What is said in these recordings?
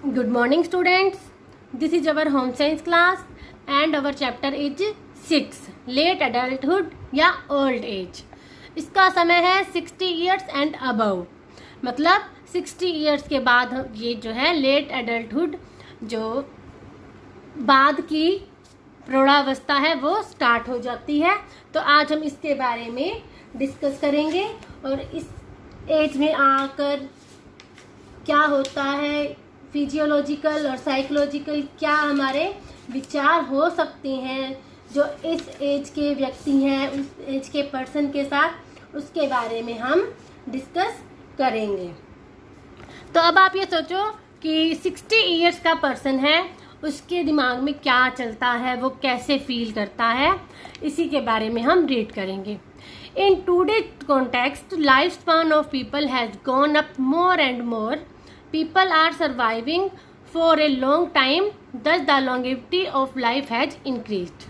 Good morning students. This is our home science class and our chapter is 6 late adulthood या old age. इसका समय है 60 years and above, मतलब 60 years के बाद ये जो है late adulthood जो बाद की प्रौढ़ावस्था है वो स्टार्ट हो जाती है। तो आज हम इसके बारे में डिस्कस करेंगे और इस एज में आकर क्या होता है, फिजियोलॉजिकल और साइकोलॉजिकल क्या हमारे विचार हो सकते हैं जो इस एज के व्यक्ति हैं, उस एज के पर्सन के साथ, उसके बारे में हम डिस्कस करेंगे। तो अब आप ये सोचो कि 60 इयर्स का पर्सन है, उसके दिमाग में क्या चलता है, वो कैसे फील करता है, इसी के बारे में हम रीड करेंगे। In today's context, lifespan of people has gone up more and more. People are surviving for a long time, thus the longevity of life has increased.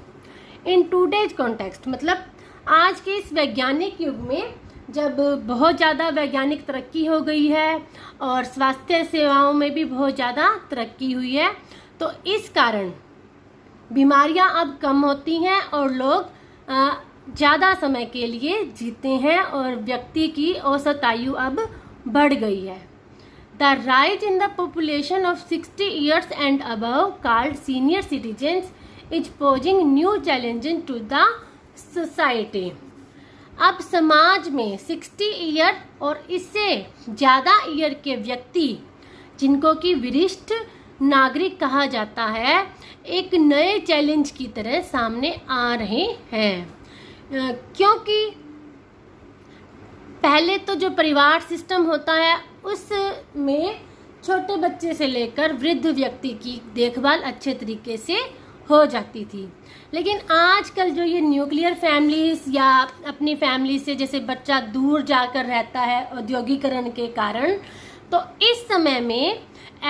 In today's context, मतलब आज के इस वैज्ञानिक युग में जब बहुत ज़्यादा वैज्ञानिक तरक्की हो गई है और स्वास्थ्य सेवाओं में भी बहुत ज़्यादा तरक्की हुई है, तो इस कारण बीमारियां अब कम होती हैं और लोग ज़्यादा समय के लिए जीते हैं और व्यक्ति की औसत आयु अब बढ़ गई है। The rise in the population of 60 years and above called senior citizens is posing new challenges to the society. अब समाज में 60 ईयर और इससे ज़्यादा ईयर के व्यक्ति, जिनको कि वरिष्ठ नागरिक कहा जाता है, एक नए चैलेंज की तरह सामने आ रहे हैं। क्योंकि पहले तो जो परिवार सिस्टम होता है उसमें छोटे बच्चे से लेकर वृद्ध व्यक्ति की देखभाल अच्छे तरीके से हो जाती थी, लेकिन आजकल जो ये न्यूक्लियर फैमिलीज या अपनी फैमिली से जैसे बच्चा दूर जाकर रहता है औद्योगिकरण के कारण, तो इस समय में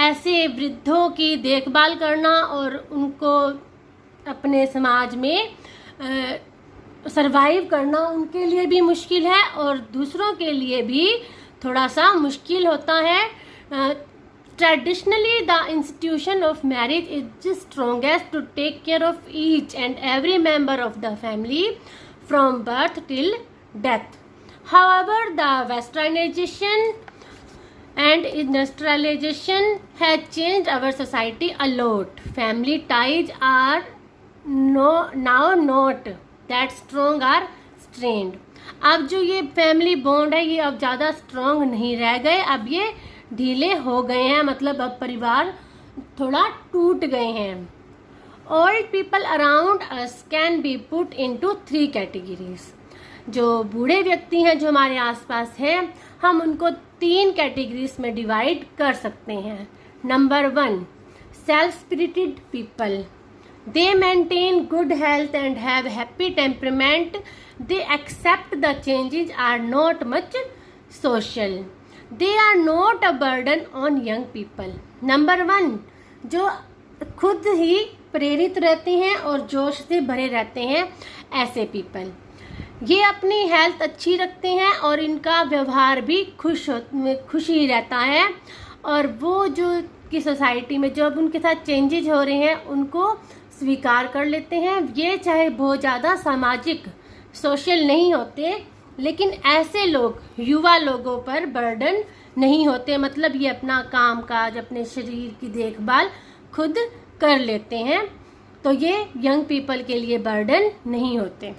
ऐसे वृद्धों की देखभाल करना और उनको अपने समाज में सरवाइव करना उनके लिए भी मुश्किल है और दूसरों के लिए भी थोड़ा सा मुश्किल होता है। Traditionally the institution of marriage is strongest to take care of each and every member of the family from birth till death. However the westernization and industrialization has changed our society a lot. Family ties are now not that strong or strained. अब जो ये family bond है ये अब ज़्यादा strong नहीं रह गए, अब ये ढीले हो गए हैं, मतलब अब परिवार थोड़ा टूट गए हैं। Old people around us can be put into 3 categories. जो बूढ़े व्यक्ति हैं जो हमारे आसपास हैं, हम उनको 3 कैटेगरीज में डिवाइड कर सकते हैं। Number 1, self spirited people. They maintain good health and have happy temperament. They accept the changes, are not much social. They are not a burden on young people. Number 1, जो खुद ही प्रेरित रहते हैं और जोश से भरे रहते हैं, ऐसे पीपल। ये अपनी हेल्थ अच्छी रखते हैं और इनका व्यवहार भी खुशी रहता है और वो जो कि सोसाइटी में जब उनके साथ चेंजेज हो रहे हैं उनको स्वीकार कर लेते हैं। ये चाहे बहुत ज़्यादा सामाजिक सोशल नहीं होते, लेकिन ऐसे लोग युवा लोगों पर बर्डन नहीं होते, मतलब ये अपना काम काज, अपने शरीर की देखभाल खुद कर लेते हैं, तो ये यंग पीपल के लिए बर्डन नहीं होते।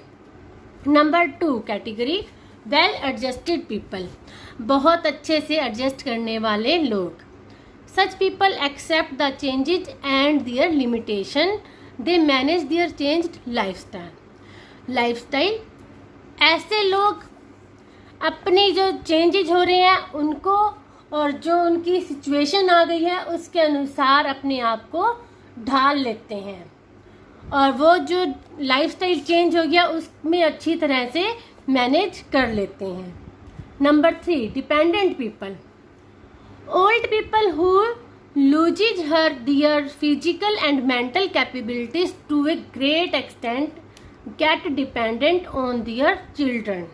Number 2 category, well adjusted people. बहुत अच्छे से एडजस्ट करने वाले लोग। Such people accept the changes and their limitation. They manage their changed lifestyle. ऐसे लोग अपनी जो चेंजेज हो रहे हैं उनको और जो उनकी सिचुएशन आ गई है उसके अनुसार अपने आप को ढाल लेते हैं और वो जो लाइफस्टाइल चेंज हो गया उसमें अच्छी तरह से मैनेज कर लेते हैं। Number 3, dependent people. Old people who loses her their physical and mental capabilities to a great extent get dependent on their children.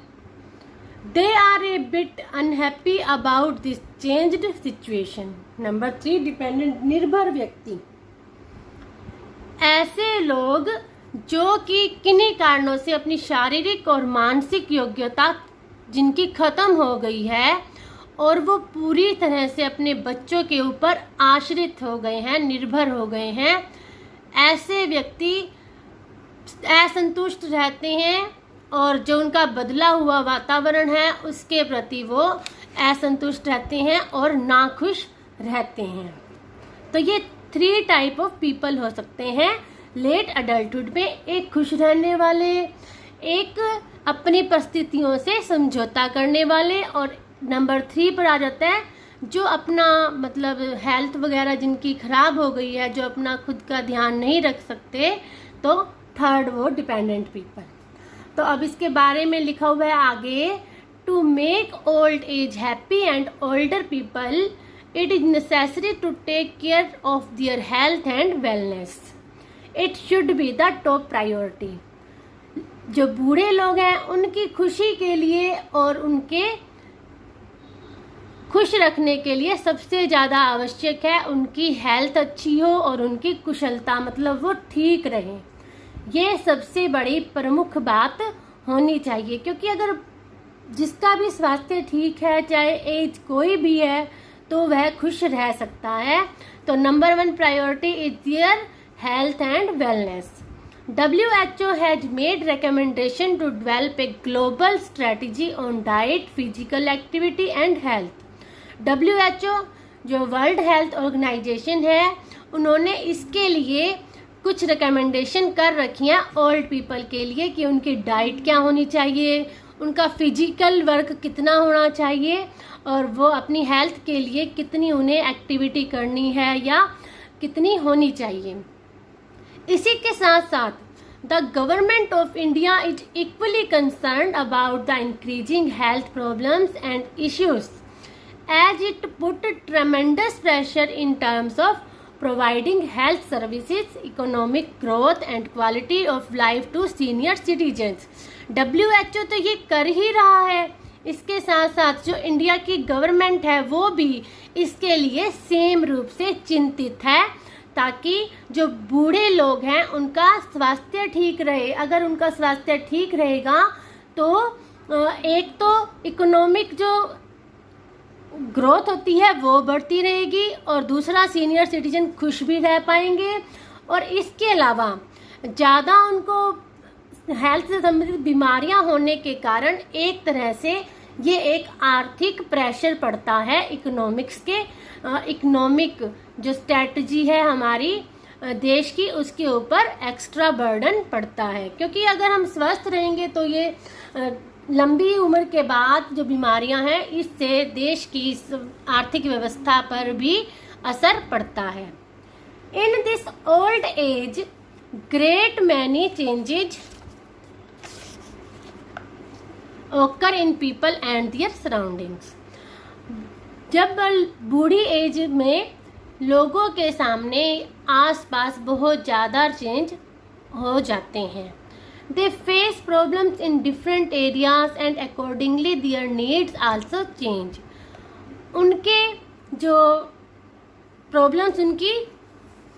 They are a bit unhappy about this changed situation. Number 3 dependent, निर्भर व्यक्ति, ऐसे लोग जो कि किन्हीं कारणों से अपनी शारीरिक और मानसिक योग्यता जिनकी खत्म हो गई है और वो पूरी तरह से अपने बच्चों के ऊपर आश्रित हो गए हैं, निर्भर हो गए हैं, ऐसे व्यक्ति असंतुष्ट रहते हैं और जो उनका बदला हुआ वातावरण है उसके प्रति वो असंतुष्ट रहते हैं और नाखुश रहते हैं। तो ये 3 टाइप ऑफ पीपल हो सकते हैं लेट अडल्टहुड में। एक खुश रहने वाले, एक अपनी परिस्थितियों से समझौता करने वाले, और नंबर 3 पर आ जाता है जो अपना मतलब हेल्थ वगैरह जिनकी खराब हो गई है, जो अपना खुद का ध्यान नहीं रख सकते, तो थर्ड वो डिपेंडेंट पीपल। तो अब इसके बारे में लिखा हुआ है आगे, to make old age happy and older people it is necessary to take care of their health and wellness, it should be the top priority. जो बूढ़े लोग हैं उनकी खुशी के लिए और उनके खुश रखने के लिए सबसे ज़्यादा आवश्यक है उनकी हेल्थ अच्छी हो और उनकी कुशलता, मतलब वो ठीक रहे। ये सबसे बड़ी प्रमुख बात होनी चाहिए, क्योंकि अगर जिसका भी स्वास्थ्य ठीक है, चाहे एज कोई भी है, तो वह खुश रह सकता है। तो number 1 priority is their health and wellness. WHO has made recommendation to develop a global strategy on diet, physical activity and health. WHO जो वर्ल्ड हेल्थ ऑर्गेनाइजेशन है, उन्होंने इसके लिए कुछ रिकमेंडेशन कर रखी हैं ओल्ड पीपल के लिए कि उनकी डाइट क्या होनी चाहिए, उनका फिजिकल वर्क कितना होना चाहिए और वो अपनी हेल्थ के लिए कितनी उन्हें एक्टिविटी करनी है या कितनी होनी चाहिए। इसी के साथ साथ the government of India is equally concerned about the increasing health problems and issues as it put tremendous pressure in terms of providing health services, economic growth and quality of life to senior citizens. WHO तो ये कर ही रहा है, इसके साथ साथ जो India की गवर्नमेंट है वो भी इसके लिए सेम रूप से चिंतित है, ताकि जो बूढ़े लोग हैं उनका स्वास्थ्य ठीक रहे। अगर उनका स्वास्थ्य ठीक रहेगा तो एक तो इकोनॉमिक जो ग्रोथ होती है वो बढ़ती रहेगी और दूसरा सीनियर सिटीजन खुश भी रह पाएंगे, और इसके अलावा ज़्यादा उनको हेल्थ से संबंधित बीमारियां होने के कारण एक तरह से ये एक आर्थिक प्रेशर पड़ता है इकोनॉमिक्स के, इकोनॉमिक जो स्ट्रेटजी है हमारी देश की उसके ऊपर एक्स्ट्रा बर्डन पड़ता है। क्योंकि अगर हम स्वस्थ रहेंगे तो ये लंबी उम्र के बाद जो बीमारियां हैं इससे देश की आर्थिक व्यवस्था पर भी असर पड़ता है। In this old age great many changes occur in people and their surroundings. जब बूढ़ी एज में लोगों के सामने आसपास बहुत ज़्यादा चेंज हो जाते हैं, they face problems in different areas and accordingly their needs also change. उनके जो प्रॉब्लम्स उनकी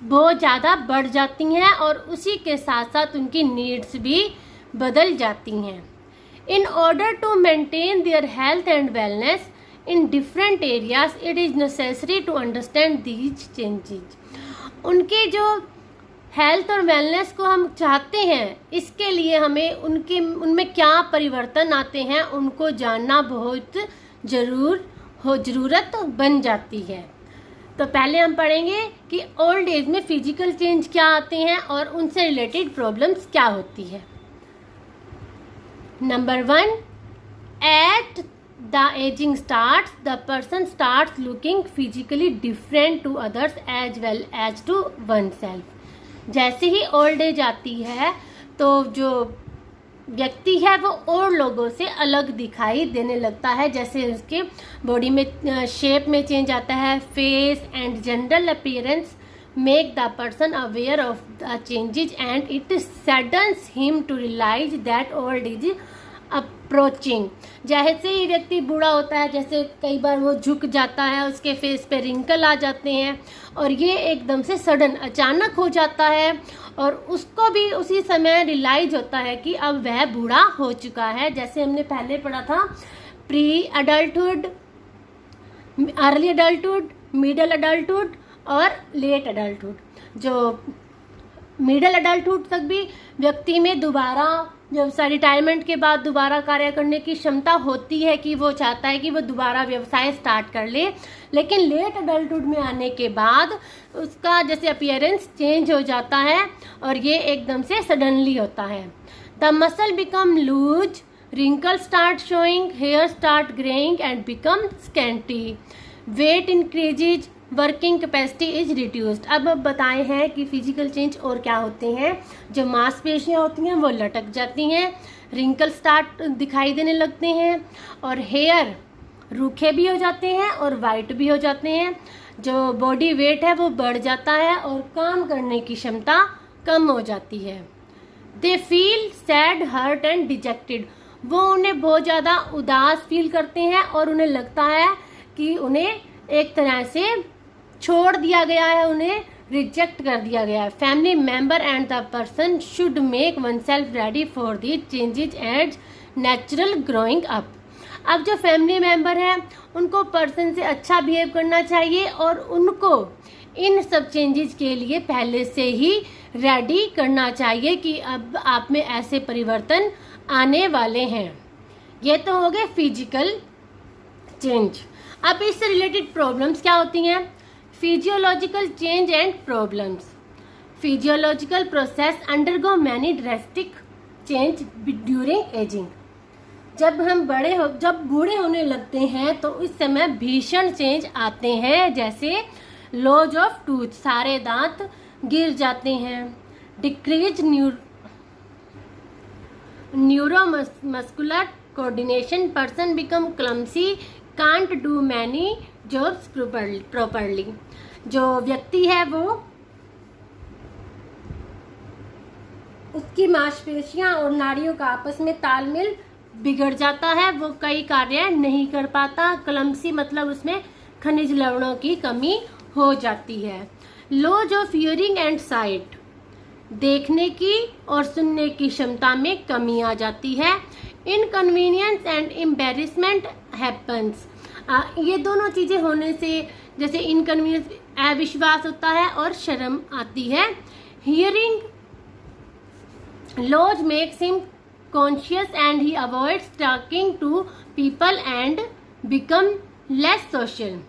बहुत ज़्यादा बढ़ जाती हैं और उसी के साथ साथ उनकी नीड्स भी बदल जाती हैं। In order to maintain their health and wellness in different areas, it is necessary to understand these changes. उनके जो हेल्थ और वेलनेस को हम चाहते हैं, इसके लिए हमें उनमें क्या परिवर्तन आते हैं उनको जानना बहुत ज़रूरत बन जाती है। तो पहले हम पढ़ेंगे कि ओल्ड एज में फिजिकल चेंज क्या आते हैं और उनसे रिलेटेड प्रॉब्लम्स क्या होती है। Number 1, at the aging starts, the person starts looking physically different to others as well as to oneself. जैसे ही ओल्ड एज आती है तो जो व्यक्ति है वो और लोगों से अलग दिखाई देने लगता है, जैसे उसके बॉडी में शेप में चेंज आता है। Face and general appearance make the person aware of the changes and it saddens him to realize that old is approaching. जैसे ही व्यक्ति बूढ़ा होता है, जैसे कई बार वो झुक जाता है, उसके फेस पे रिंकल आ जाते हैं और ये एकदम से सडन अचानक हो जाता है और उसको भी उसी समय रियलाइज होता है कि अब वह बूढ़ा हो चुका है। जैसे हमने पहले पढ़ा था, pre adulthood, early adulthood, middle adulthood और लेट अडल्टहुड। जो मिडल अडल्टहुड तक भी व्यक्ति में दोबारा, जब रिटायरमेंट के बाद दोबारा कार्य करने की क्षमता होती है कि वो चाहता है कि वो दोबारा व्यवसाय स्टार्ट कर ले। लेकिन लेट अडल्टहुड में आने के बाद उसका जैसे अपीयरेंस चेंज हो जाता है और ये एकदम से सडनली होता है। The muscle become loose, wrinkles start showing, hair start graying and become scanty, weight increases, working capacity is reduced. अब बताए हैं कि फिजिकल चेंज और क्या होते हैं। जो मांसपेशियां होती हैं वो लटक जाती हैं, रिंकल स्टार्ट दिखाई देने लगते हैं और हेयर रूखे भी हो जाते हैं और वाइट भी हो जाते हैं। जो बॉडी वेट है वो बढ़ जाता है और काम करने की क्षमता कम हो जाती है। They feel sad, hurt and dejected, वो उन्हें बहुत ज़्यादा उदास फील करते हैं और उन्हें लगता है कि उन्हें एक तरह से छोड़ दिया गया है, उन्हें रिजेक्ट कर दिया गया है। Family member and the person should make oneself ready for the changes as natural growing up. अब जो फैमिली मेंबर है उनको पर्सन से अच्छा बिहेव करना चाहिए और उनको इन सब चेंजेस के लिए पहले से ही रेडी करना चाहिए कि अब आप में ऐसे परिवर्तन आने वाले हैं। ये तो हो गए फिजिकल चेंज। अब इससे रिलेटेड प्रॉब्लम्स क्या होती हैं? Physiological change and problems. Physiological process undergo many drastic change during ageing. जब बूढ़े होने लगते हैं तो इस समय भीषण चेंज आते हैं, जैसे लॉस ऑफ टूथ, सारे दांत गिर जाते हैं। Decrease neuromuscular coordination, person become clumsy, can't do many jobs properly. जो व्यक्ति है वो उसकी मांसपेशियां और नाड़ियों का आपस में तालमेल बिगड़ जाता है, वो कई कार्य नहीं कर पाता। क्लमसी मतलब उसमें खनिज लवणों की कमी हो जाती है। Loss of hearing and site, देखने की और सुनने की क्षमता में कमी आ जाती है। इनकन्वीनियंस एंड एम्बेरसमेंट हैपन्स, ये दोनों चीजें होने से जैसे इनकन्वीनियंस, अविश्वास होता है और शर्म आती है। Hearing loss makes him conscious and he avoids talking to people and become less social.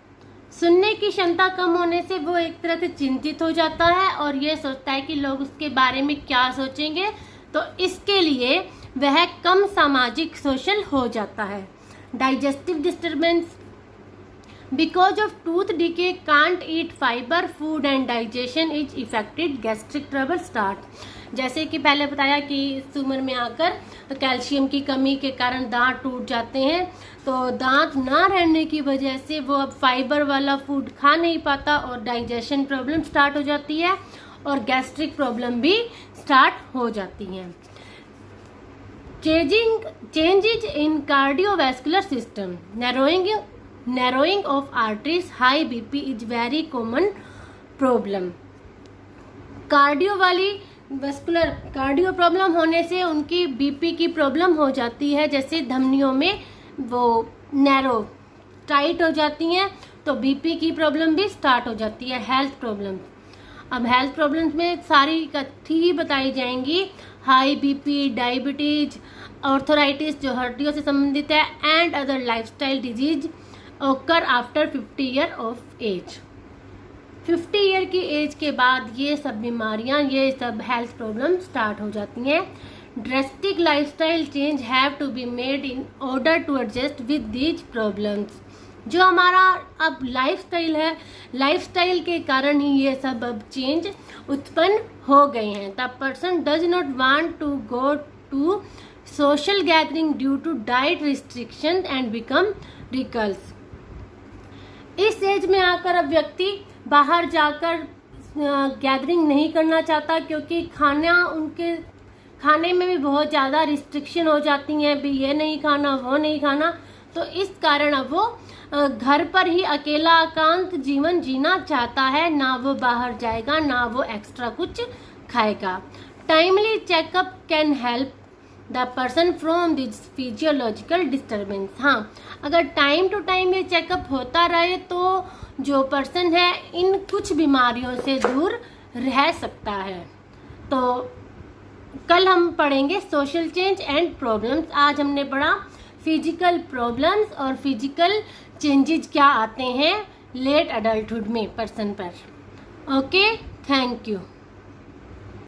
सुनने की क्षमता कम होने से वो एक तरह से चिंतित हो जाता है और ये सोचता है कि लोग उसके बारे में क्या सोचेंगे, तो इसके लिए वह कम सामाजिक सोशल हो जाता है। Digestive disturbance, because of tooth decay, can't eat fibre food and digestion is affected, gastric trouble start. जैसे कि पहले बताया कि इस उम्र में आकर कैल्शियम की कमी के कारण दांत टूट जाते हैं, तो दांत ना रहने की वजह से वो अब फाइबर वाला फूड खा नहीं पाता और डाइजेशन प्रॉब्लम स्टार्ट हो जाती है और गैस्ट्रिक प्रॉब्लम भी स्टार्ट हो जाती हैं। Changes in cardiovascular system, narrowing of arteries, high BP is very common problem. Cardio problem होने से उनकी बीपी की प्रॉब्लम हो जाती है, जैसे धमनियों में वो नैरो टाइट हो जाती हैं तो बीपी की प्रॉब्लम भी स्टार्ट हो जाती है। हेल्थ प्रॉब्लम, अब हेल्थ प्रॉब्लम्स में सारी इकट्ठी ही बताई जाएंगी। हाई बीपी, डायबिटीज, ऑर्थराइटिस जो हड्डियों से संबंधित है, and other lifestyle disease occur after 50 year of age. 50 year की एज के बाद ये सब बीमारियां, ये सब हेल्थ प्रॉब्लम स्टार्ट हो जाती हैं। Drastic lifestyle change have to be made in order to adjust with these problems. जो हमारा अब लाइफस्टाइल है, लाइफस्टाइल के कारण ही ये सब अब चेंज उत्पन्न हो गए हैं। The person does not want to go to social gathering due to diet restriction and become recluse. इस एज में आकर अब व्यक्ति बाहर जाकर गैदरिंग नहीं करना चाहता, क्योंकि खाने में भी बहुत ज़्यादा रिस्ट्रिक्शन हो जाती हैं, भी ये नहीं खाना वो नहीं खाना, तो इस कारण अब वो घर पर ही अकेला एकांत जीवन जीना चाहता है, ना वो बाहर जाएगा, ना वो एक्स्ट्रा कुछ खाएगा। Timely checkup can help the person from this physiological disturbance. हाँ, अगर टाइम टू टाइम ये चेकअप होता रहे तो जो पर्सन है इन कुछ बीमारियों से दूर रह सकता है। तो कल हम पढ़ेंगे सोशल चेंज एंड प्रॉब्लम्स। आज हमने पढ़ा फिजिकल प्रॉब्लम्स और फिजिकल चेंजेस क्या आते हैं लेट अडल्टहुड में पर्सन पर। Okay, thank you.